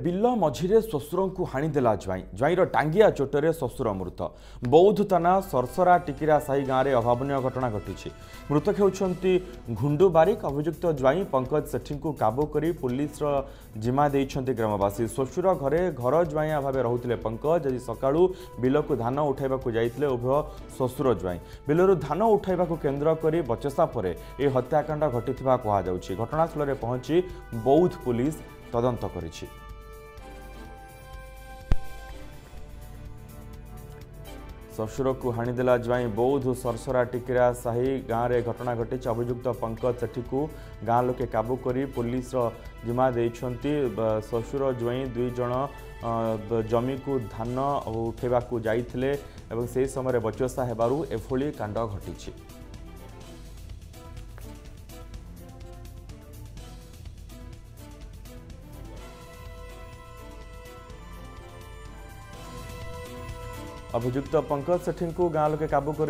Bill मझिरे श्वशुर को हाणीदेला ज्वाईर टांगिया चोटरे श्वशुर मृत। बौद्ध थाना सरसरा टिकिरा साही गाँव में अभावन घटना घटी। मृतक होती घुंडू बारिक। अभियुक्त ज्वाई पंकज सेठी को काबू कर पुलिस जिम्मा देइछन्ति ग्रामवासी। श्वशुर घरे घर ज्वाइया भाव रुले पंकज। आज सकाळू बिल को धान उठाइबा जाइतिले उभय श्वशुर ज्वाई। बिलरू धान उठाइबा केन्द्र कर बचसा पर यह हत्याकांड घटिथिबा कहा जाउछि। घटनास्थल में पहुंची बौद्ध पुलिस तदंत करिछि। श्वशुर को हाणीदेला ज्वाई। बौद्ध सरसरा टिकिरा साही गाँव में घटना घटी। अभियुक्त पंकज सेठी को गाँव लोके काबू कर पुलिस जिम्मा देइछन्ति। श्वशुर ज्वाई दुई जण जमी को धान उठेबा जाइथिले एवं से समय बचसा हेबारु एभली कांड घटिछि। अभियुक्त पंकज सेठी को गाँव लोके काबू कर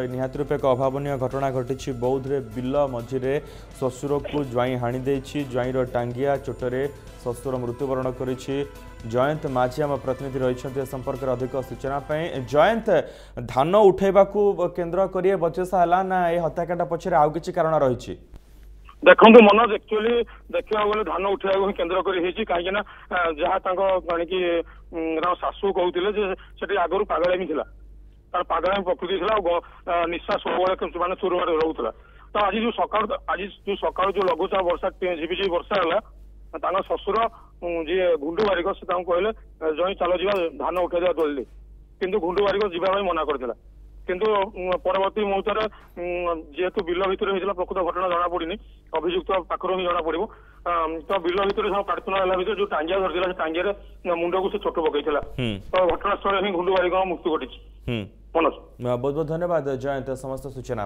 निहाती रूपे एक अभावन घटना घटी। बौद्ध रे बिल मझिरे श्वशुर को ज्वाई हाणी देछि। ज्वाईर टांगिया चोटरे श्वशुर मृत्युवरण करिछि। जयंत माझी आम प्रतिनिधि रही संपर्क में अधिक सूचना। जयंत, धान उठेबा केन्द्र कर बचसा है ना ये हत्याकांड पछरे आउ किछि कारण रही? देखो मनोज, एक्चुअली देखा गले धान उठाइबा केन्द्र कहीं जहाँ शाशु कहते आगुरी पागलामी था। तार पागलामी प्रकृति था। निशा सब माने चोर बाटे रोला। तो आज जो सकाल जो लघुचाप वर्षा झिपिझिपि वर्षा है शशुर जी घुंडू बारिक से कहले जई चल जा धान उठाई जल्दी। किंतु घुंडू बारिक जावाई मना करथिला। किंतु परवर्ती मुहूर्त जेहेतु बिल भितर होता प्रकृत घटना जना पड़ी। अभियुक्त पाखर ही जना पड़ो। तो बिल भितर प्रार्थना भितर जो टांगिया धरता टांगिया मुंड को से चोट पकई। तो घटनास्थल ही घुंडू बारिक मृत्यु घटी। मनोज, बहुत बहुत धन्यवाद जयंत समस्त सूचना।